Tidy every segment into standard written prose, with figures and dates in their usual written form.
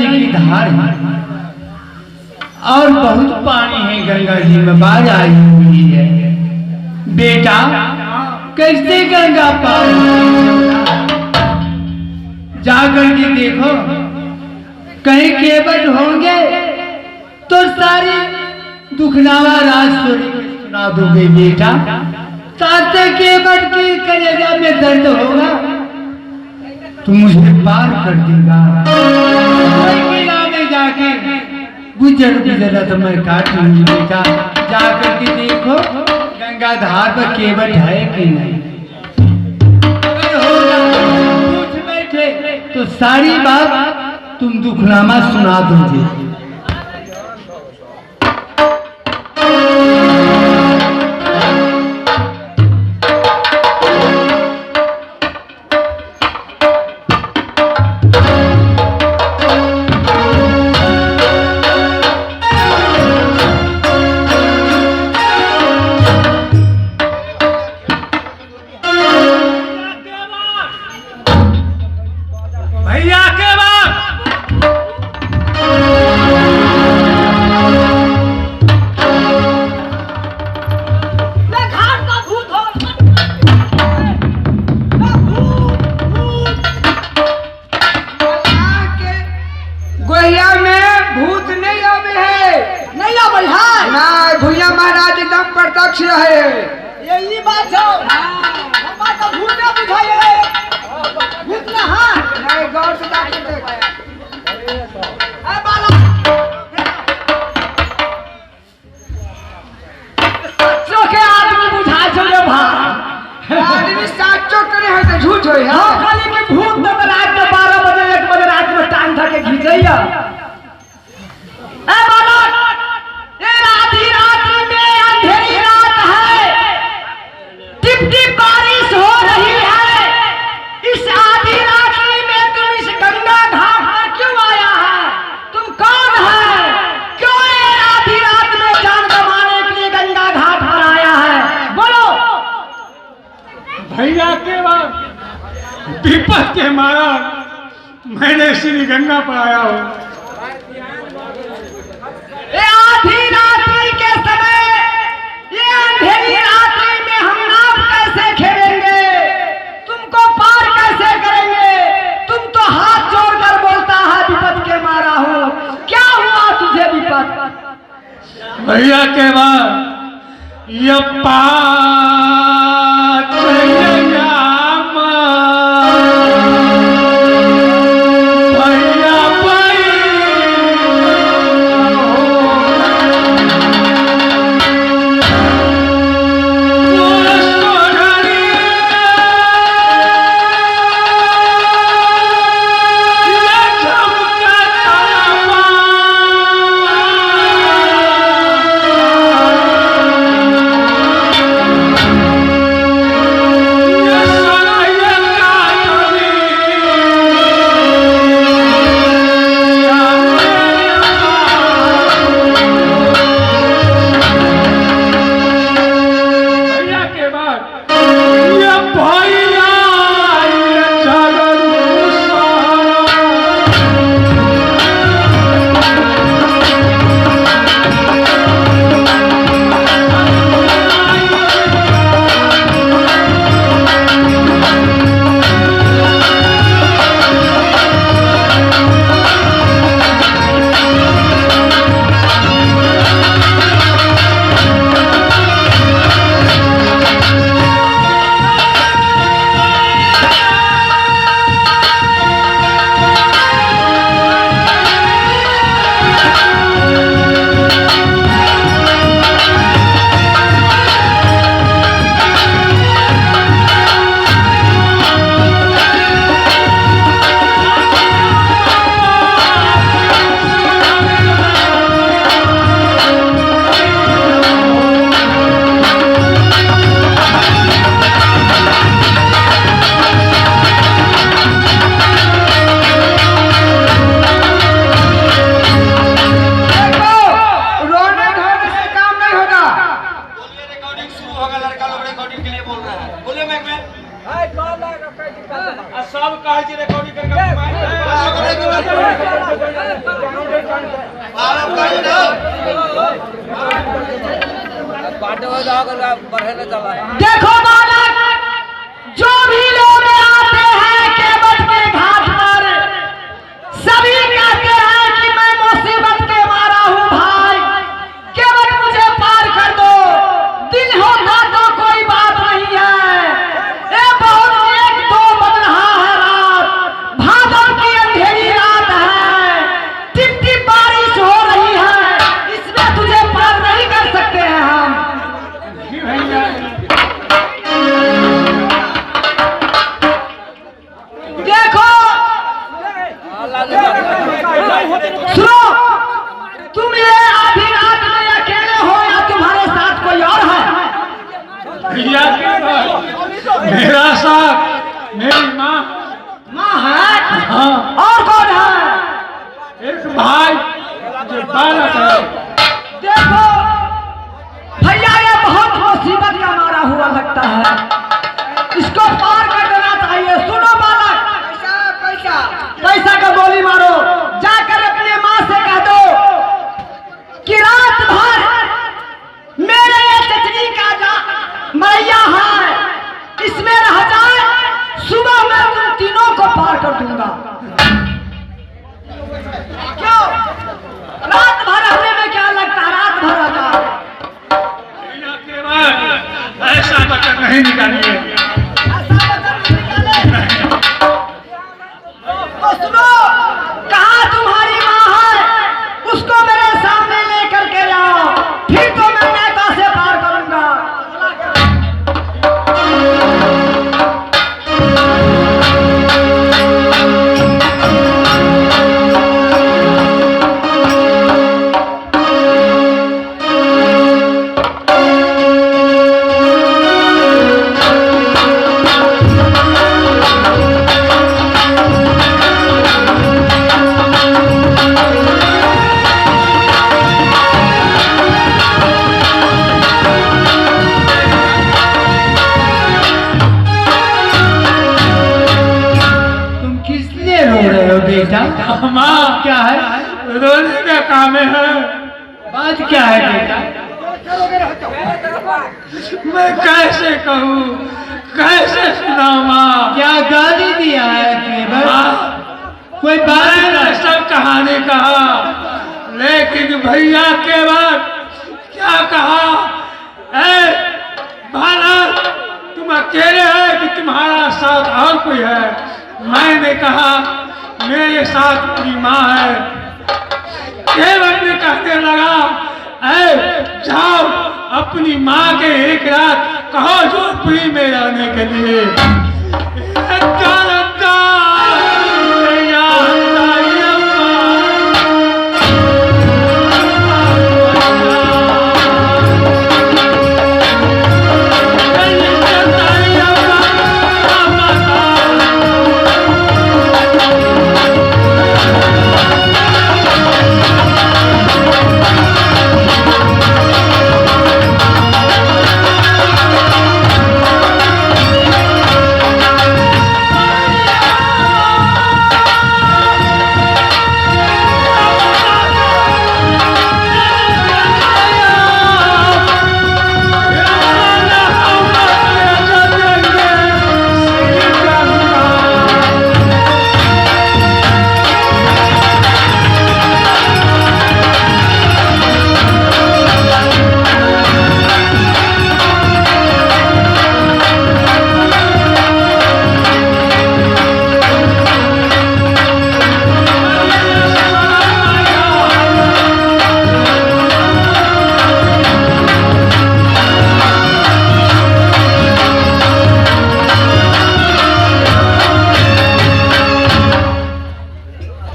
जी की धार है और बहुत पानी है गंगा जी में, बाढ़ आई हुई है। बेटा कैसे गंगा पार जाकर के देखो, कहीं केवट होंगे तो सारी दुखनावा राज सुना दोगे बेटा। ताते केवट की कलेजा में दर्द होगा तो मुझे पार कर देगा। किला में जाके गुजर गुजरत मैं काट लूंगी बेटा। जाकर के देखो गंगा धार पर केवट है कि नहीं। अगर होगा पूछ बैठे तो सारी बात तुम दुखनामा सुना दोगे। यही बात है। तो भूत ना बुझाए, भूत ना हाँ नहीं गौर से जाके देख। सच्चो के आदमी बुझा चले भाई। आदमी सच्चो करे है तो झूठ होई है। खाली के भूत तो रात में 12 बजे 1 बजे रात में टांग था के खींचैया। ए बालक, ये आधी रात में अंधेरी रात है, टिप टिप बारिश हो रही है। इस आधी रात में तुम इस गंगा घाट पर क्यों आया है? तुम कौन है? क्यों ये आधी रात में जान गंवाने के लिए गंगा घाट पर आया है? बोलो। भैया के बाद विपत के मारा मैंने श्री गंगा पर आया हूँ। ये आधी रात्रि के समय, ये अंधेरी रात्रि में हम नाव कैसे खेलेंगे? तुमको पार कैसे करेंगे? तुम तो हाथ जोड़कर बोलता है विपत के मारा हूँ। क्या हुआ तुझे विपत? भैया के बाद ये सब कहे छी रिकॉर्डिंग करके देखो बालक, जो भी लोग आते हैं केवट के घाट पर, सभी कहते हैं कि मैं मुसीबत के मारा हूँ भाई, केवट मुझे पार कर दो। दिन होता तो कोई बात नहीं है, ये बहुत 1-2 बज रहा है रात, भादों की अंधेरी रात है, टिप टिप बारिश हो रही है, इसमें तुझे पार नहीं कर सकते हैं हम। देखो सुनो, तुम ये आधी रात में अकेले हो या तुम्हारे साथ कोई और है? भैया मेरा साथ मेरी माँ माँ है? हाँ और कौन है? एक भाई जो बालक है। देखो भैया, ये बहुत मुसीबत का मारा हुआ लगता है, इसको पार कर देना चाहिए। सुनो बालक, पैसा का गोली मारो, जाकर अपने माँ से कह दो कि रात भर मेरे ये चचनी का मैया है, इसमें रह जाए, सुबह मैं तुम तीनों को पार कर दूंगा। क्यों? रात भर रहने में क्या लगता है? रात भर रह जाए। ऐसा बचन नहीं निकालिए। तो सुनो, कहाँ तुम्हारी माँ है, उसको मेरे सामने लेकर के लाओ, फिर तो मैं नेता से पार करूंगा। बेटा माँ क्या है? रोने का काम है। बात क्या है बेटा? मैं कैसे कहूँ, कैसे सुनाऊँ माँ? क्या गाली दिया है केवल? कोई बात मैंने नहीं। सब कहानी कहा, लेकिन भैया केवल क्या कहा, ए बालक तुम अकेले है कि तुम्हारा साथ और कोई है? मैंने कहा मेरे साथ मेरी माँ है। केवल ने कहने लगा, ए जाओ अपनी माँ के एक रात कहो झोपड़ी में रहने के लिए।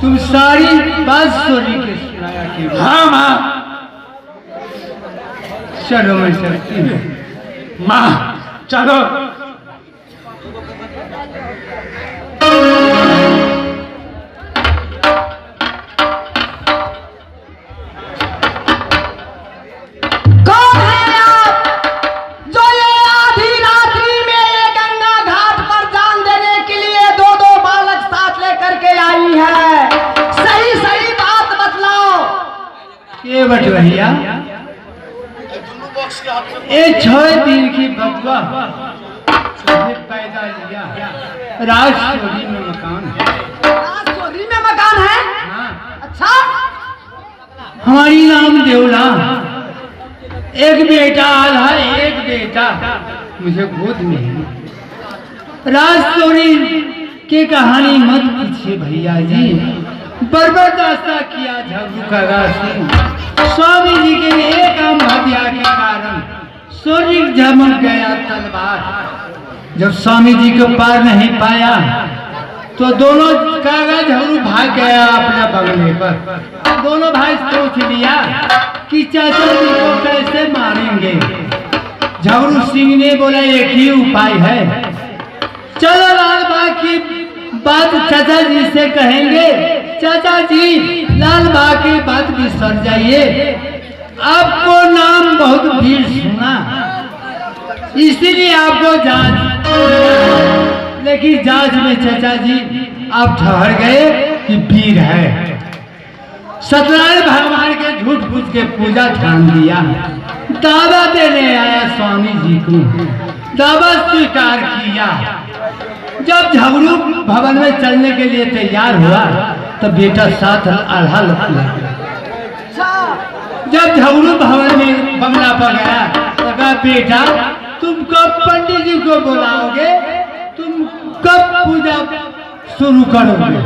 तुम सारी बात सोनी के सुनाया केवल। हाँ माँ। चलो मैं चलती हूँ। माँ चलो। कौन है आप जो ये आधी रात्रि में ये गंगा घाट पर बटवैया, ये 6 दिन की बबुआ मुझे पैदा लिया। राजचोरी में मकान है। राजचोरी में मकान है? हाँ। अच्छा। हमारी नाम देवला। एक बेटा आधा, एक बेटा मुझे गोद में है। राजचोरी की कहानी मत पूछिए भैया जी, बर्बरदास्ता किया झगड़ू का सिंह। स्वामी जी के एक आम हत्या के कारण सूर्य झमक गया तलवार। जब स्वामी जी को पार नहीं पाया तो दोनों कागज झगड़ू भाग गया अपने बंगले पर। दोनों भाई सोच लिया कि चाचा जी को कैसे मारेंगे। झगड़ू सिंह ने बोला एक ही उपाय है, चलो लाल बाग की बात चाचा जी से कहेंगे। चाचा जी लाल बाग की बात बिसर जाइए, आपको नाम बहुत भीड़ सुना इसीलिए आपको जांच। लेकिन जांच में चाचा जी आप ठहर गए कि वीर है। सत्यनारायण भगवान के झूठ फूट के पूजा ठान दिया। दावा देने आया स्वामी जी को, दावा स्वीकार किया। जब झगड़ू भवन में चलने के लिए तैयार हुआ तब बेटा साथ आल्हा लगा। जब झगड़ू भवन में बंगला पर गया तो कहा बेटा तुम कब पंडित जी को बुलाओगे, तुम कब पूजा शुरू करोगे।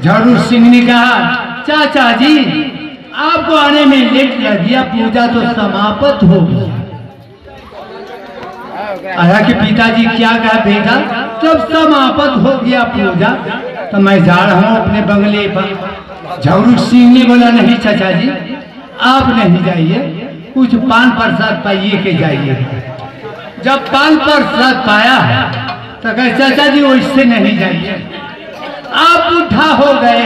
झगड़ू सिंह ने कहा चाचा जी आपको आने में लेट लग गया, पूजा तो समाप्त हो गई। आया कि पिताजी क्या कहा बेटा, जब समाप्त हो गया पूजा तो मैं जा रहा हूँ अपने बंगले पर। झगड़ू सिंह ने बोला नहीं चाचा जी आप नहीं जाइए, कुछ पान प्रसाद पाइए के जाइए। जब पान प्रसाद पाया तो कहे चाचा जी वैसे नहीं जाइए, आप बुढ़ा हो गए,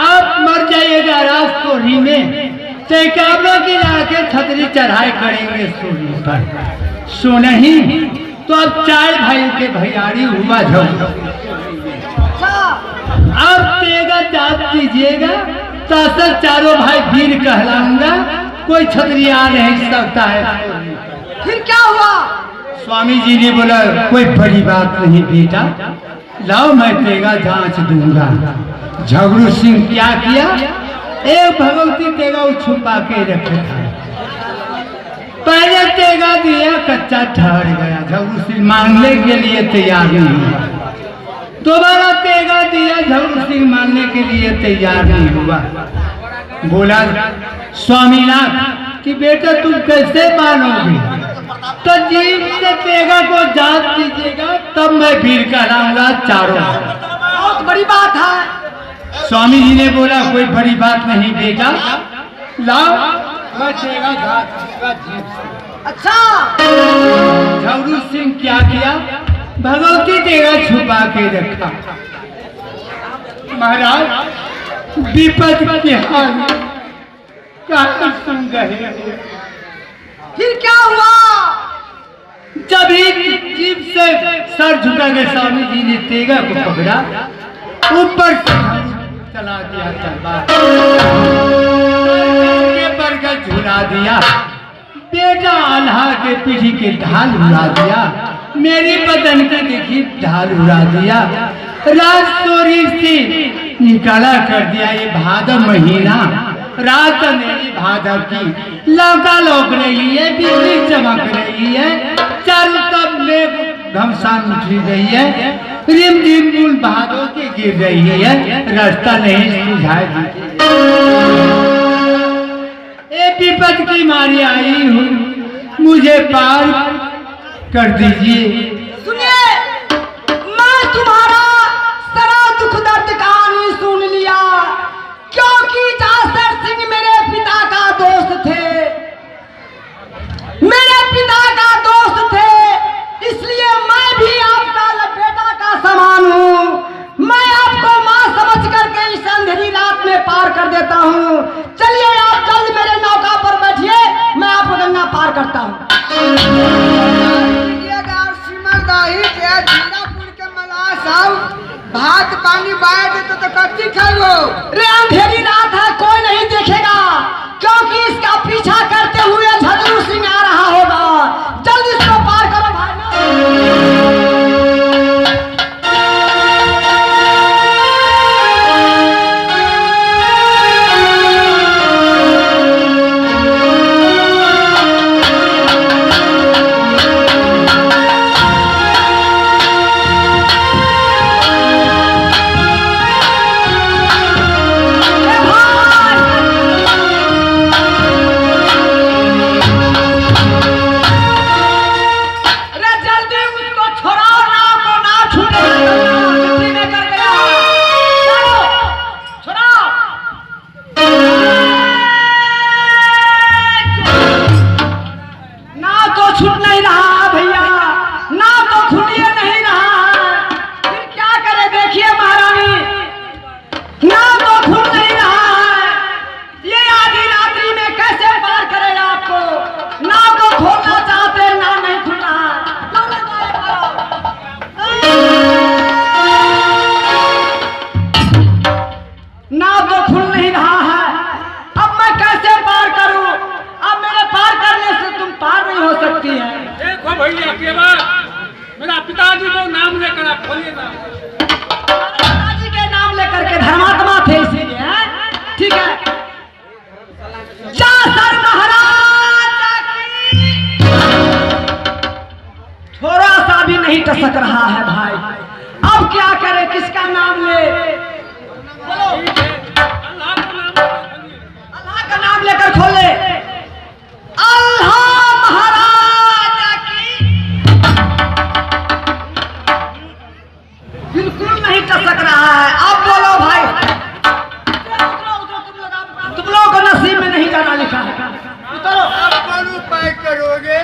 आप मर जाइएगा राजचोरी में। तैकाबा की लाके छतरी चढ़ाई करेंगे सूर्य पर। सो नहीं तो अब 4 भाइयों के भैयारी हुआ झगड़ा। अब तेगा जात दीजिएगा तासर चारों भाई वीर कहलाऊंगा, कोई छतरी आ नहीं सकता है। फिर क्या हुआ? स्वामी जी ने बोला कोई बड़ी बात नहीं बेटा, लाओ मैं तेगा जांच दूंगा। झगड़ू सिंह क्या किया, एक भगवती तेगा छुपा के रखे था। पहले तेगा दिया कच्चा ठहर गया, झगड़ू सिंह मांगने के लिए तैयार नहीं हुआ। दोबारा तेगा दिया, झगड़ू सिंह मानने के लिए तैयार नहीं हुआ। बोला स्वामीनाथ कि बेटा तुम कैसे मानोगे, तो जीव से तेगा को जांच दीजिएगा तब मैं वीर कहलाऊंगा चारों। बहुत बड़ी बात है। स्वामी जी ने बोला कोई बड़ी बात नहीं बेटा, लाओ मैं तेगा जांच। अच्छा। झगड़ू सिंह क्या किया, भगवती तेगा छुपा के रखा। महाराज विपद के हाल क्या सुन रहे। फिर क्या हुआ? जब ही जीप से सर झुका के स्वामी जी ने तेगा को पकड़ा, ऊपर चला दिया तलवार के बरगद झुला दिया। बेटा आल्हा के पीठी के ढाल उड़ा दिया, मेरी बदन के देखी ढाल उड़ा दिया। राजचोरी से निकाला कर दिया। ये भादव महीना रात अंधेरी भादव की, लौका लौक रही है, बिजली चमक रही है, चारों तरफ में घमसान उठी रही है, रिम रिम फूल भादों की गिर रही है, रास्ता नहीं सुझाई। विपद की मारी आई हूँ, मुझे पार कर दीजिए। सुनिए, मैं तुम्हारा सारा दुख दर्द कहानी सुन लिया, क्योंकि जासर सिंह मेरे पिता का दोस्त थे, मेरे पिता का दोस्त थे, इसलिए मैं भी आपका बेटा का समान हूँ। मैं आपको माँ समझ करके इस अंधेरी रात में पार कर देता हूँ। चलिए आप जल्द मेरे नौका पर बैठिए, मैं आपको गंगा पार करता हूँ। भात पानी बाय देते तो कच्ची खाओ। रे अंधेरी रात है, कोई नहीं देखेगा, क्योंकि इसका पीछा करते हुए झल्लू सिंह आ रहा होगा। जल्दी इसको पार करो भाई। भैया के बाद मेरा पिताजी को नाम लेकर आप खोलिए ना। पिताजी के नाम लेकर के धर्मात्मा थे इसीलिए, ठीक है। जा सर महाराज की थोड़ा सा भी नहीं टसक रहा है भाई। अब क्या करे, किसका नाम ले? बोलो। अल्लाह का नाम लेकर खोले। अल्लाह महाराज की बिल्कुल नहीं टसक रहा है। अब बोलो भाई। तुम लोगों को नसीब में नहीं जाना लिखा है। उतरो। आप कौन उपाय करोगे?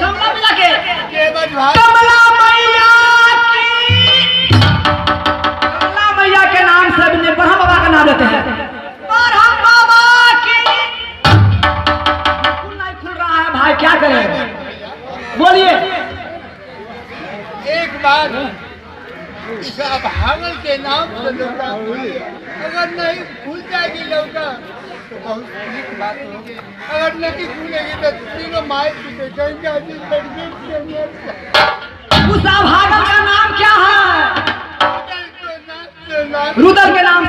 कमला मिला के भाई कमला मैया की, कमला मैया के नाम से ब्रह्म बाबा का नाम लेते हैं। ब्रह्म बाबा की बिल्कुल नहीं खुल रहा है भाई, क्या करें? बोलिए। एक बार इस अभागल के नाम से लौटा खुली, अगर नहीं खुल जाएगी लौटा तो बहुत ठीक बात होगी। अगर नहीं खुलेगी तो तीनों माए पीछे गंगा जी उस अभागल का नाम क्या है? लड़के रुदल के नाम